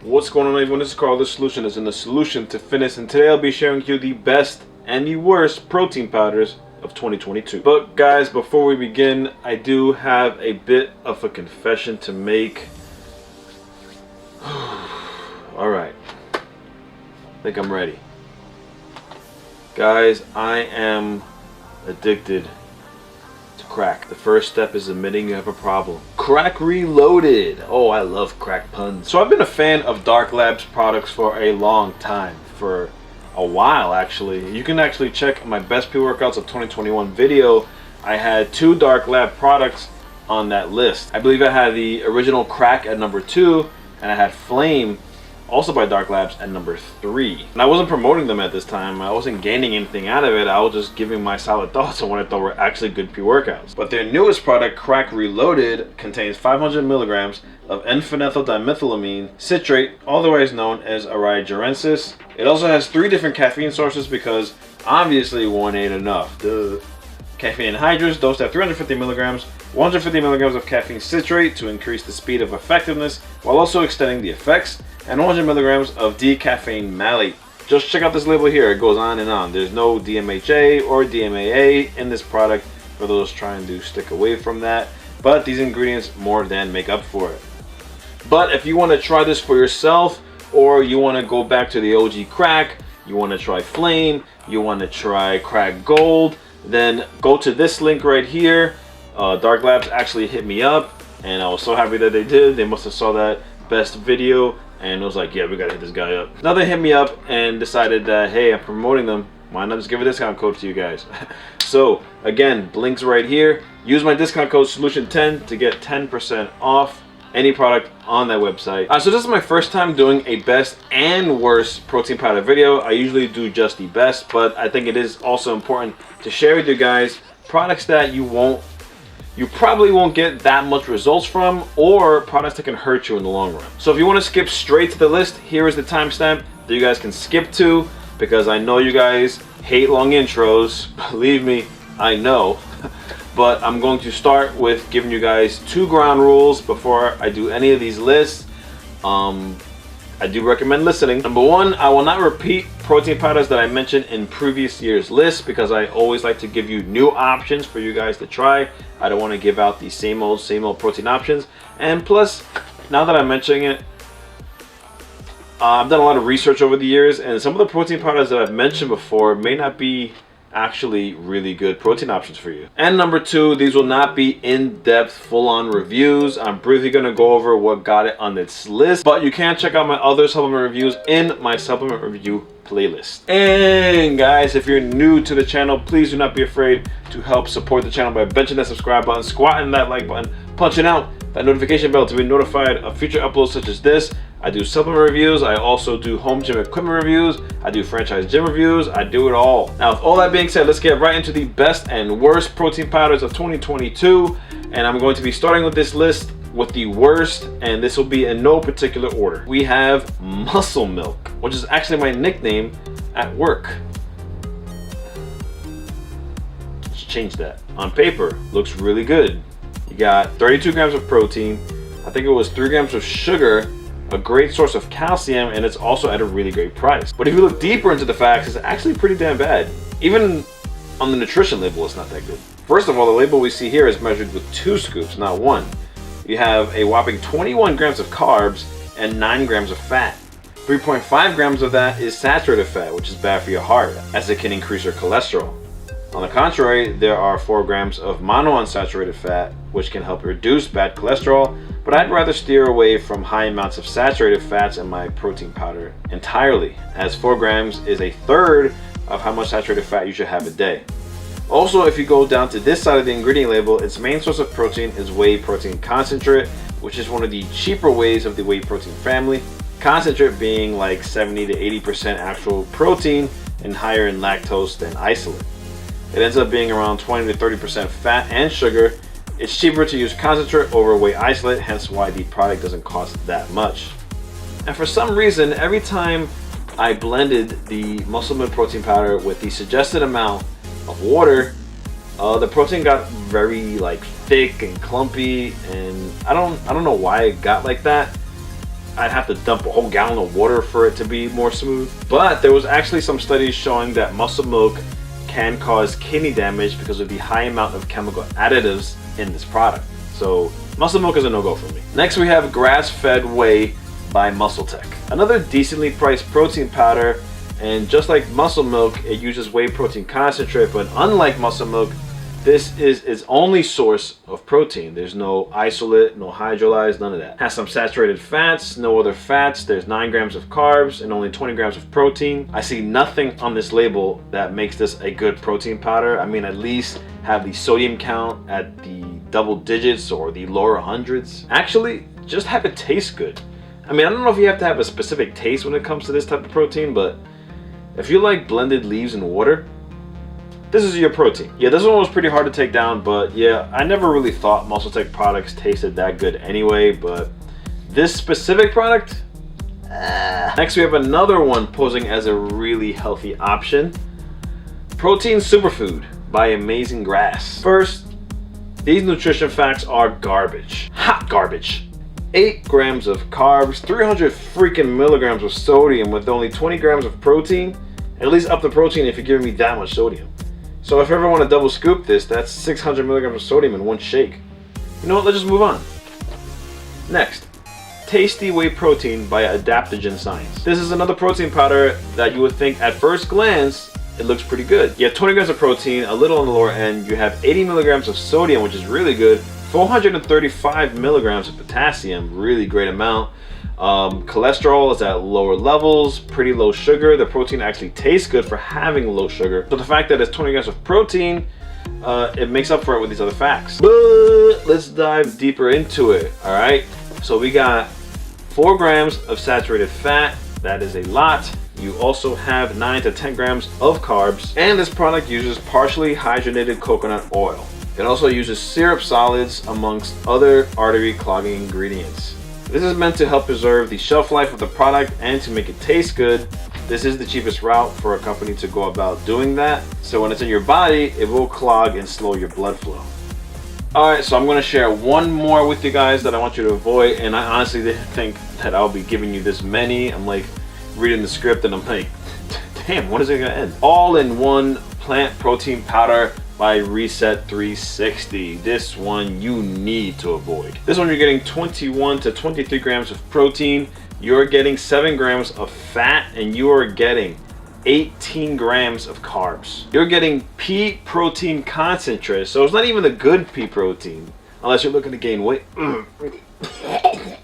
What's going on, everyone? This is Carlo. The solution is in the solution to fitness, and today I'll be sharing with you the best and the worst protein powders of 2022. But guys, before we begin, I do have a bit of a confession to make. Alright, I think I'm ready. Guys, I am addicted to crack. The first step is admitting you have a problem. Crack reloaded. Oh, I love crack puns. So I've been a fan of Dark Labs products for a long time, for a while actually. You can actually check my best pre-workouts of 2021 video. I had 2 Dark Lab products on that list. I believe I had the original Crack at number 2, and I had Flame, also by Dark Labs, at number 3. And I wasn't promoting them at this time. I wasn't gaining anything out of it. I was just giving my solid thoughts on what I thought were actually good pre-workouts. But their newest product, Crack Reloaded, contains 500 milligrams of N-phenyl dimethylamine citrate, otherwise known as Aerogenesis. It also has 3 different caffeine sources because obviously one ain't enough. Duh. Caffeine anhydrous dosed at 350 milligrams, 150 milligrams of caffeine citrate to increase the speed of effectiveness while also extending the effects, and 100 milligrams of decaffeinated malate. Just check out this label here, it goes on and on. There's no DMHA or DMAA in this product for those trying to stick away from that, but these ingredients more than make up for it. But if you want to try this for yourself, or you want to go back to the OG Crack, you want to try Flame, you want to try Crack Gold, then go to this link right here. Dark Labs actually hit me up, and I was so happy that they did. They must have saw that best video and was like, yeah, we gotta hit this guy up. Now they hit me up and decided that, hey, I'm promoting them, why not just give a discount code to you guys? So again, links right here. Use my discount code SOLUTION10 to get 10% off any product on that website. So this is my first time doing a best and worst protein powder video. I usually do just the best, but I think it is also important to share with you guys products that you probably won't get that much results from, or products that can hurt you in the long run. So if you want to skip straight to the list, here is the timestamp that you guys can skip to, because I know you guys hate long intros. Believe me, I know. But I'm going to start with giving you guys 2 ground rules before I do any of these lists. I do recommend listening. Number 1, I will not repeat protein powders that I mentioned in previous year's lists, because I always like to give you new options for you guys to try. I don't want to give out the same old protein options. And plus, now that I'm mentioning it, I've done a lot of research over the years, and some of the protein powders that I've mentioned before may not be actually really good protein options for you. And number 2, these will not be in-depth full-on reviews. I'm briefly going to go over what got it on this list, but you can check out my other supplement reviews in my supplement review playlist. And guys, if you're new to the channel, please do not be afraid to help support the channel by benching that subscribe button, squatting that like button, punching out that notification bell to be notified of future uploads such as this. I do supplement reviews, I also do home gym equipment reviews, I do franchise gym reviews, I do it all. Now with all that being said, let's get right into the best and worst protein powders of 2022. And I'm going to be starting with this list with the worst, and this will be in no particular order. We have Muscle Milk, which is actually my nickname at work. Let's change that. On paper, looks really good. You got 32 grams of protein, I think it was 3 grams of sugar, a great source of calcium, and it's also at a really great price. But if you look deeper into the facts, it's actually pretty damn bad. Even on the nutrition label, it's not that good. First of all, the label we see here is measured with 2 scoops, not 1. You have a whopping 21 grams of carbs and 9 grams of fat. 3.5 grams of that is saturated fat, which is bad for your heart, as it can increase your cholesterol. On the contrary, there are 4 grams of monounsaturated fat, which can help reduce bad cholesterol, but I'd rather steer away from high amounts of saturated fats in my protein powder entirely, as 4 grams is a third of how much saturated fat you should have a day. Also, if you go down to this side of the ingredient label, its main source of protein is whey protein concentrate, which is one of the cheaper ways of the whey protein family. Concentrate being like 70 to 80% actual protein and higher in lactose than isolate. It ends up being around 20 to 30% fat and sugar. It's cheaper to use concentrate over whey isolate, hence why the product doesn't cost that much. And for some reason, every time I blended the Muscle Milk protein powder with the suggested amount of water, the protein got very thick and clumpy, and I don't know why it got like that. I'd have to dump a whole gallon of water for it to be more smooth. But there was actually some studies showing that muscle milk can cause kidney damage because of the high amount of chemical additives in this product. So muscle milk is a no-go for me. Next we have grass-fed whey by MuscleTech. Another decently priced protein powder, and just like muscle milk, it uses whey protein concentrate, but unlike muscle milk, this is its only source of protein. There's no isolate, no hydrolyzed, none of that. Has some saturated fats, no other fats. There's 9 grams of carbs and only 20 grams of protein. I see nothing on this label that makes this a good protein powder. I mean, at least have the sodium count at the double digits or the lower hundreds. Actually, just have it taste good. I mean, I don't know if you have to have a specific taste when it comes to this type of protein, but if you like blended leaves and water, this is your protein. Yeah, this one was pretty hard to take down, but yeah, I never really thought MuscleTech products tasted that good anyway, but this specific product, Next we have another one posing as a really healthy option. Protein Superfood by Amazing Grass. First, these nutrition facts are garbage. Hot garbage. 8 grams of carbs, 300 freaking milligrams of sodium with only 20 grams of protein. At least up the protein if you're giving me that much sodium. So if you ever want to double scoop this, that's 600 milligrams of sodium in one shake. You know what, let's just move on. Next, Tasty Whey Protein by Adaptogen Science. This is another protein powder that you would think at first glance, it looks pretty good. You have 20 grams of protein, a little on the lower end. You have 80 milligrams of sodium, which is really good. 435 milligrams of potassium, really great amount. Cholesterol is at lower levels, pretty low sugar. The protein actually tastes good for having low sugar. So the fact that it's 20 grams of protein, it makes up for it with these other facts. But let's dive deeper into it, all right? So we got 4 grams of saturated fat. That is a lot. You also have 9 to 10 grams of carbs. And this product uses partially hydrogenated coconut oil. It also uses syrup solids amongst other artery clogging ingredients. This is meant to help preserve the shelf life of the product and to make it taste good. This is the cheapest route for a company to go about doing that. So when it's in your body, it will clog and slow your blood flow. Alright, so I'm going to share one more with you guys that I want you to avoid. And I honestly didn't think that I'll be giving you this many. I'm like reading the script and I'm like, damn, when is it going to end? All-in-one plant protein powder by Reset 360. This one you need to avoid. This one you're getting 21 to 23 grams of protein. You're getting 7 grams of fat and you are getting 18 grams of carbs. You're getting pea protein concentrate, so it's not even the good pea protein unless you're looking to gain weight.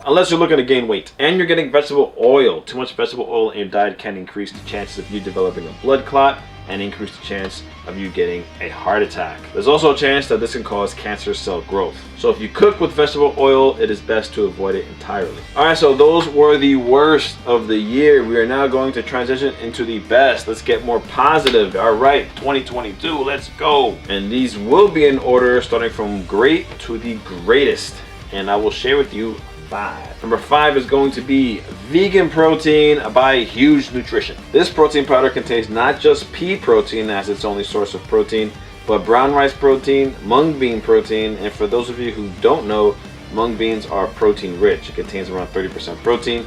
Unless you're looking to gain weight. And you're getting vegetable oil. Too much vegetable oil in your diet can increase the chances of you developing a blood clot and increase the chance of you getting a heart attack. There's also a chance that this can cause cancer cell growth. So if you cook with vegetable oil, it is best to avoid it entirely. Alright, so those were the worst of the year. We are now going to transition into the best. Let's get more positive. Alright, 2022, let's go. And these will be in order starting from great to the greatest. And I will share with you 5. Number 5 is going to be Vegan Protein by Huge Nutrition. This protein powder contains not just pea protein as its only source of protein, but brown rice protein, mung bean protein, and for those of you who don't know, mung beans are protein rich. It contains around 30% protein.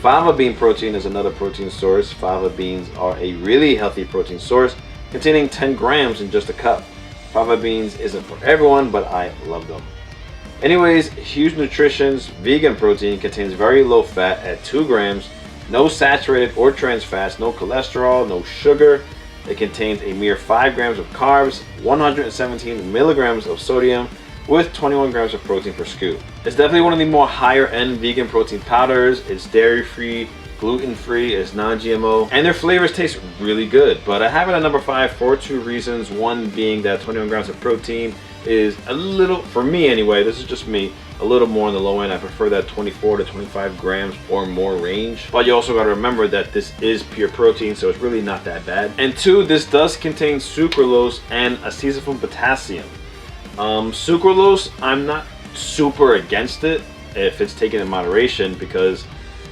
Fava bean protein is another protein source. Fava beans are a really healthy protein source, containing 10 grams in just a cup. Fava beans isn't for everyone, but I love them. Anyways, Huge Nutrition's vegan protein contains very low fat at 2 grams, no saturated or trans fats, no cholesterol, no sugar. It contains a mere 5 grams of carbs, 117 milligrams of sodium, with 21 grams of protein per scoop. It's definitely one of the more higher end vegan protein powders. It's dairy free, gluten free, it's non-GMO, and their flavors taste really good. But I have it at number 5 for 2 reasons. One being that 21 grams of protein is a little, for me anyway, this is just me, a little more on the low end. I prefer that 24 to 25 grams or more range. But you also got to remember that this is pure protein, so it's really not that bad. And 2, this does contain sucralose and acetylene potassium. Sucralose, I'm not super against it if it's taken in moderation, because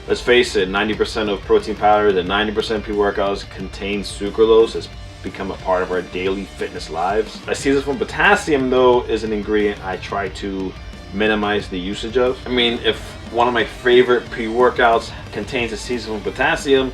let's face it, 90% of protein powders and 90% of pre-workouts contain sucralose. It's become a part of our daily fitness lives. Acetylene potassium though is an ingredient I try to minimize the usage of. I mean, if one of my favorite pre-workouts, contains a seasonal potassium.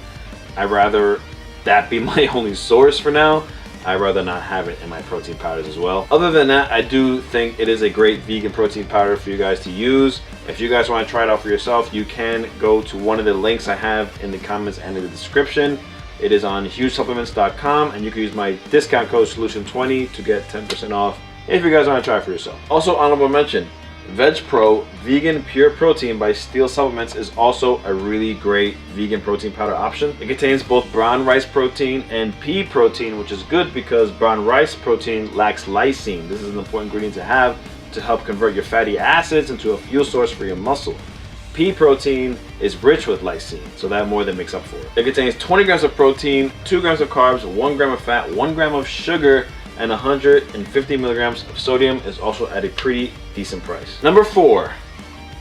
I'd rather that be my only source for now. I'd rather not have it in my protein powders as well. Other than that, I do think it is a great vegan protein powder for you guys to use. If you guys want to try it out for yourself, you can go to one of the links I have in the comments and in the description. It is on hugesupplements.com, and you can use my discount code SOLUTION20 to get 10% off if you guys want to try it for yourself. Also, honorable mention, Veg Pro Vegan Pure Protein by Steel Supplements is also a really great vegan protein powder option. It contains both brown rice protein and pea protein, which is good because brown rice protein lacks lysine. This is an important ingredient to have to help convert your fatty acids into a fuel source for your muscle. Pea protein is rich with lysine, so that more than makes up for it. It contains 20 grams of protein, 2 grams of carbs, 1 gram of fat, 1 gram of sugar, and 150 milligrams of sodium. Is also at a pretty decent price. Number 4,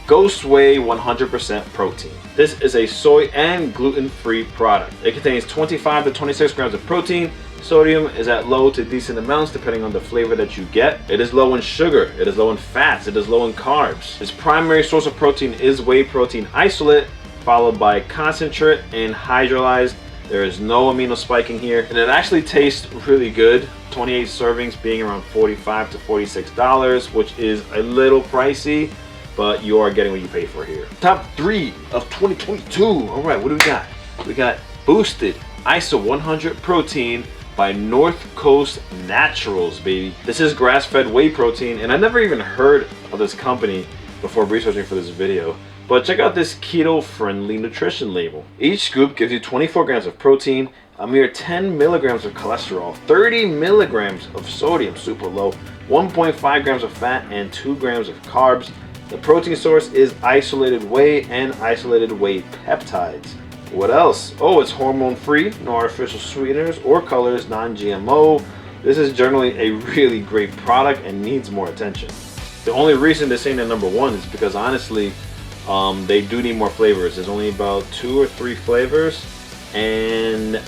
Ghost Whey 100% protein. This is a soy and gluten-free product. It contains 25 to 26 grams of protein. Sodium is at low to decent amounts depending on the flavor that you get. It is low in sugar, it is low in fats, it is low in carbs. Its primary source of protein is whey protein isolate, followed by concentrate and hydrolyzed. There is no amino spiking here, and it actually tastes really good. 28 servings being around $45 to $46, which is a little pricey, but you are getting what you pay for here. Top 3 of 2022. All right, what do we got? We got Boosted ISO 100 Protein by North Coast Naturals, baby. This is grass-fed whey protein, and I never even heard of this company before researching for this video. But check out this keto-friendly nutrition label. Each scoop gives you 24 grams of protein, a mere 10 milligrams of cholesterol, 30 milligrams of sodium, super low, 1.5 grams of fat, and 2 grams of carbs. The protein source is isolated whey and isolated whey peptides. What else? Oh, it's hormone-free, no artificial sweeteners or colors, non-GMO. This is generally a really great product and needs more attention. The only reason this ain't at number 1 is because honestly, they do need more flavors. There's only about 2 or 3 flavors, and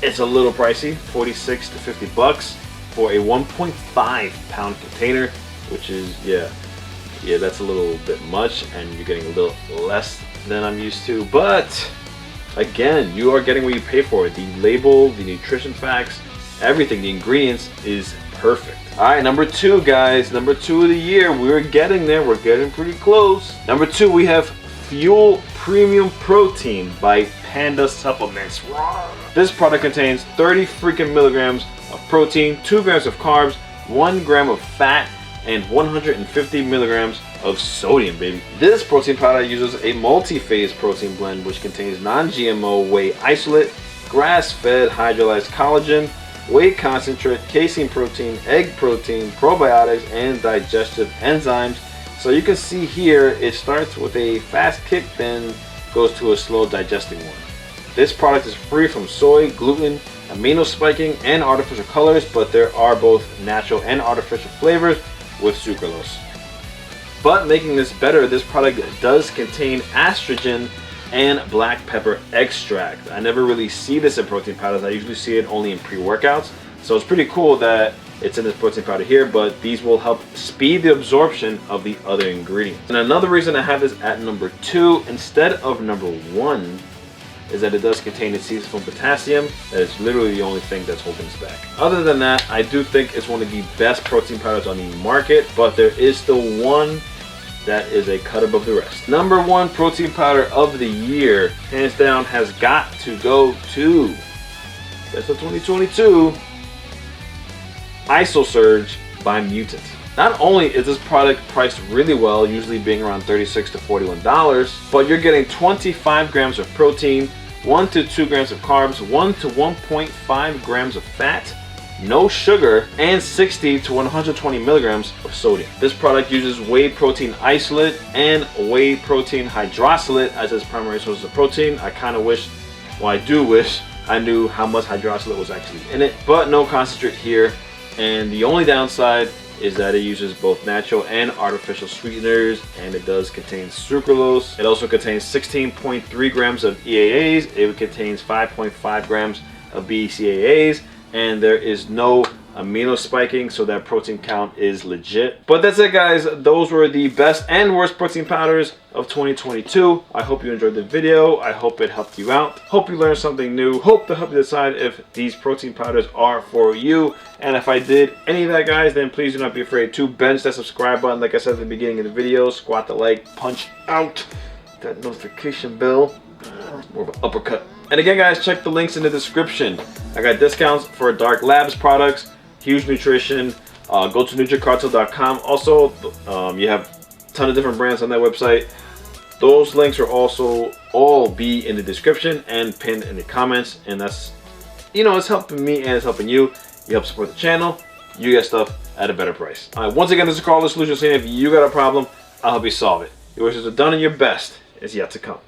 it's a little pricey, 46 to 50 bucks for a 1.5 pound container, which is, yeah, that's a little bit much, and you're getting a little less than I'm used to. But again, you are getting what you pay for. The label, the nutrition facts, everything, the ingredients is perfect. All right, number 2, guys, number 2 of the year. We're getting there. We're getting pretty close. Number 2, we have Fuel Premium Protein by Panda Supplements. This product contains 30 freaking milligrams of protein, 2 grams of carbs, 1 gram of fat, and 150 milligrams of sodium, baby. This protein powder uses a multi-phase protein blend which contains non-GMO whey isolate, grass-fed hydrolyzed collagen, whey concentrate, casein protein, egg protein, probiotics, and digestive enzymes. So you can see here, it starts with a fast kick, then goes to a slow digesting one. This product is free from soy, gluten, amino spiking, and artificial colors, but there are both natural and artificial flavors with sucralose. But making this better, this product does contain estrogen and black pepper extract. I never really see this in protein powders. I usually see it only in pre-workouts. So it's pretty cool that it's in this protein powder here, but these will help speed the absorption of the other ingredients. And another reason I have this at number 2 instead of number 1 is that it does contain a seasonal potassium. That is literally the only thing that's holding us back. Other than that, I do think it's one of the best protein powders on the market, but there is still one that is a cut above the rest. Number 1 protein powder of the year, hands down, has got to go to Best of 2022 IsoSurge by Mutant. Not only is this product priced really well, usually being around $36 to $41, but you're getting 25 grams of protein, 1 to 2 grams of carbs, 1 to 1.5 grams of fat, no sugar, and 60 to 120 milligrams of sodium. This product uses whey protein isolate and whey protein hydroxylate as its primary sources of protein. I kind of wish, well, I do wish I knew how much hydroxylate was actually in it, but no concentrate here. And the only downside is that it uses both natural and artificial sweeteners, and it does contain sucralose. It also contains 16.3 grams of EAAs. It contains 5.5 grams of BCAAs, and there is no amino spiking, so that protein count is legit. But that's it, guys. Those were the best and worst protein powders of 2022. I hope you enjoyed the video. I hope it helped you out. Hope you learned something new. Hope to help you decide if these protein powders are for you. And if I did any of that, guys, then please do not be afraid to bench that subscribe button. Like I said at the beginning of the video, squat the like, punch out that notification bell. More of an uppercut. And again, guys, check the links in the description. I got discounts for Dark Labs products, Huge Nutrition. Go to NutriCartel.com. Also, you have a ton of different brands on that website. Those links are also all be in the description and pinned in the comments. And that's, you know, it's helping me and it's helping you. You help support the channel. You get stuff at a better price. All right, once again, this is Carlo, Solution saying if you got a problem, I'll help you solve it. Your wishes are done and your best is yet to come.